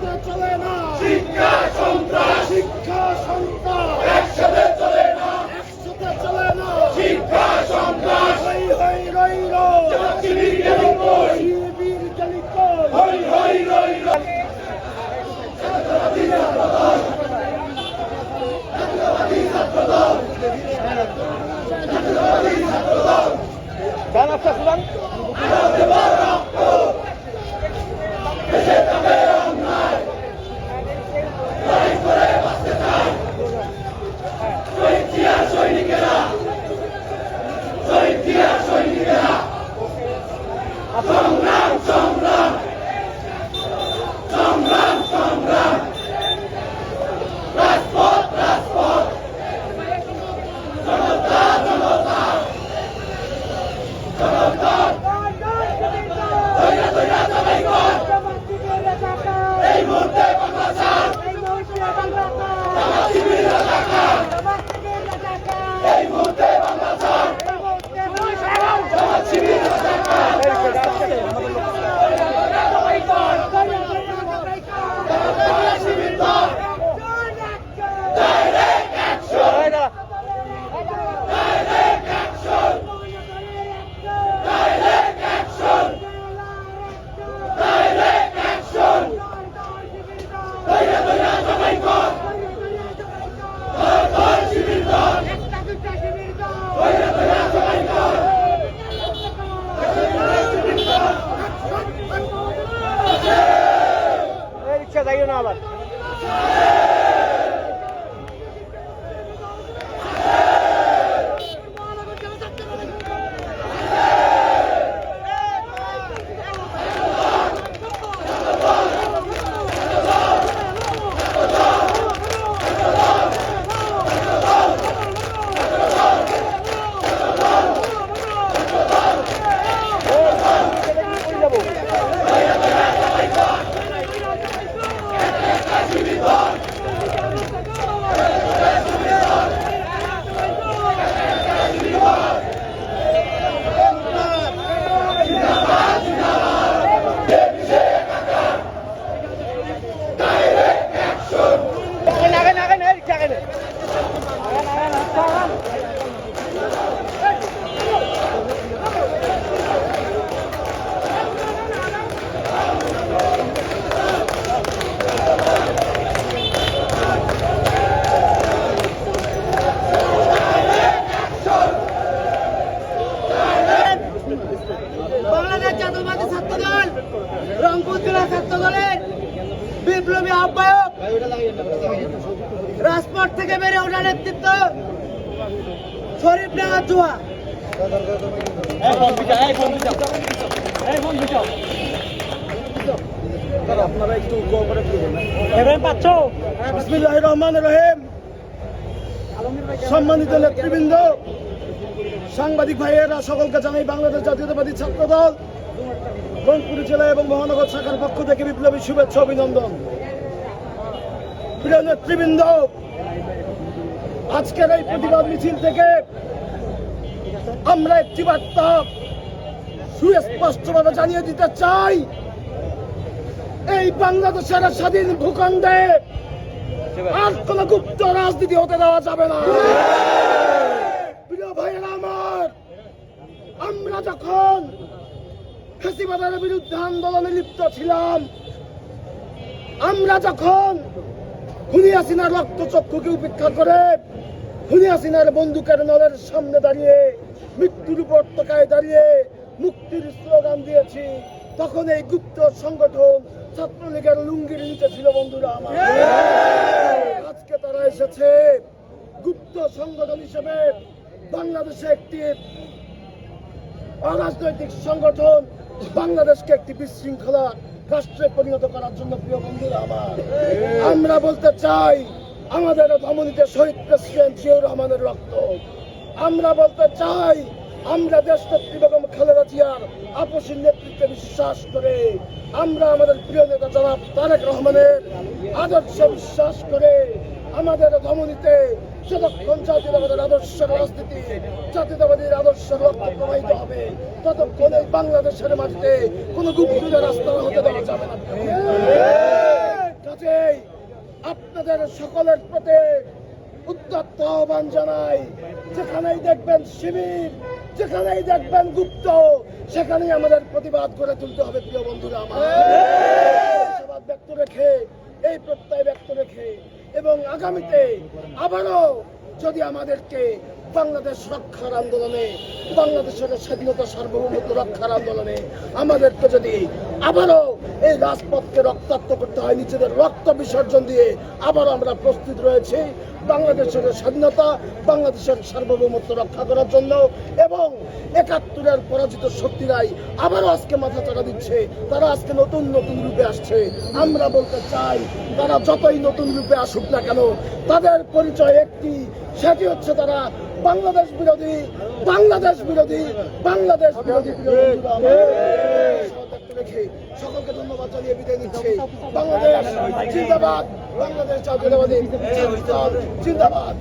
একসাথে চলে না, শিক্ষা সন্ত্রাস শিক্ষা সন্ত্রাস একসাথে চলে না, একসাথে চলে না, শিক্ষা সন্ত্রাস হই হই রই রই, শিবির গেলি কই, শিবির গেলি কই, হই হই রই রই। এই মুহূর্তে বাংলা ছাড়, শিবির রাজাকার, এই মুহূর্তে বাংলা ছাড়, জামাত শিবির রাজাকার, বাংলা শিবির দল, direct action, direct action, direct action, direct action, দইরা দইরা জবাই কর, দল শিবির দল, দইরা দইরা জবাই কর, শিবির দল, রিক্সা যাইও না আবার। শিবির দল, বাংলাদেশ জাতীয়তাবাদী ছাত্রদল রংপুর জেলা ছাত্রদলের বিপ্লবী আহ্বায়ক রাজপথ থেকে বেড়ে ওঠা নেতৃত্ব শরীফ ডাঙ্গা জুয়া আপনারা একটু কোঅপারেট করবেন। পাচ্ছ বিসমিল্লাহির রহমানির রহিম। সম্মানিত নেতৃবৃন্দ, সাংবাদিক ভাইয়েরা, সকলকে জানাই বাংলাদেশ জাতীয়তাবাদী ছাত্রদল রংপুর জেলা এবং মহানগর শাখার পক্ষ থেকে বিপ্লবী শুভেচ্ছা অভিনন্দন। প্রিয় নেতৃবৃন্দ, আজকের এই প্রতিবাদ মিছিল থেকে আমরা একটি বার্তা সুস্পষ্টভাবে জানিয়ে দিতে চাই, এই বাংলাদেশের স্বাধীন ভূখণ্ডে আর কোন গুপ্ত রাজনীতি হতে দেওয়া যাবে না। প্রিয় ভাইয়েরা আমার, আমরা যখন ফ্যাসিবাদের বিরুদ্ধে আন্দোলনে লিপ্ত ছিলাম, আমরা যখন খুনি হাসিনার রক্তচক্ষুকে উপেক্ষা করে খুনি হাসিনার বন্দুকের নলের সামনে দাঁড়িয়ে, মৃত্যুর উপত্যকায় দাঁড়িয়ে মুক্তির স্লোগান দিয়েছি, তখন এই গুপ্ত সংগঠন ছাত্রলীগের লুঙ্গির নিচে ছিল। বন্ধুরা আমার, আজকে তারা এসেছে গুপ্ত সংগঠন হিসেবে বাংলাদেশে একটি অরাজনৈতিক সংগঠন, বাংলাদেশকে একটি বিশৃঙ্খলা রাষ্ট্রে পরিণত করার জন্য। প্রিয় বন্ধুরা আমার, আমরা বলতে চাই, আমাদের ধমনীতে শহীদ প্রেসিডেন্ট জিয়াউর রহমানের রক্ত। আমরা বলতে চাই, আমরা দেশনেত্রী বেগম খালেদা জিয়ার আপসীর নেতৃত্বে বিশ্বাস করে, আমরা আমাদের প্রিয় নেতা জনাব তারেক রহমানের আদর্শ বিশ্বাস করে, আমাদের ধমনীতে যতক্ষণ জাতীয়তাবাদের আদর্শের রাজনীতি, জাতীয়তাবাদীর আদর্শের রক্ত প্রবাহিত হবে, ততক্ষণ এই বাংলাদেশের মাটিতে কোনো গুপ্তদের রাস্তা হতে দেওয়া যাবে না। আপনাদের সকলের প্রতি উদ্যত্ত আহ্বান জানাই, যেখানেই দেখবেন শিবির, যেখানেই দেখবেন গুপ্ত, সেখানেই আমাদের প্রতিবাদ করে তুলতে হবে প্রিয় বন্ধুরা আমার। আশাবাদ ব্যক্ত রেখে, এই প্রত্যয় ব্যক্ত রেখে এবং আগামীতে আবারও যদি আমাদেরকে বাংলাদেশ রক্ষার আন্দোলনে, বাংলাদেশের স্বাধীনতা সার্বভৌমত্ব রক্ষার আন্দোলনে আমাদেরকে যদি আবারও এই রাজপথকে রক্তাক্ত করতে হয়, নিজেদের রক্ত বিসর্জন দিয়ে আবারও আমরা প্রস্তুত রয়েছি বাংলাদেশের স্বাধীনতা, বাংলাদেশের সার্বভৌমত্ব রক্ষা করার জন্য। এবং ৭১-এর পরাজিত শক্তিরাই আবারও আজকে মাথা চাড়া দিচ্ছে, তারা আজকে নতুন নতুন রূপে আসছে। আমরা বলতে চাই, তারা যতই নতুন রূপে আসুক না কেন, তাদের পরিচয় একটি, সেটি হচ্ছে তারা বাংলাদেশ বিরোধী, বাংলাদেশ বিরোধী, বাংলাদেশ বিরোধী। রেখে সকলকে ধন্যবাদ জানিয়ে বিদায় নিচ্ছি। বাংলাদেশ জিন্দাবাদ, বাংলাদেশ জাতীয়তাবাদী ছাত্র দল জিন্দাবাদ।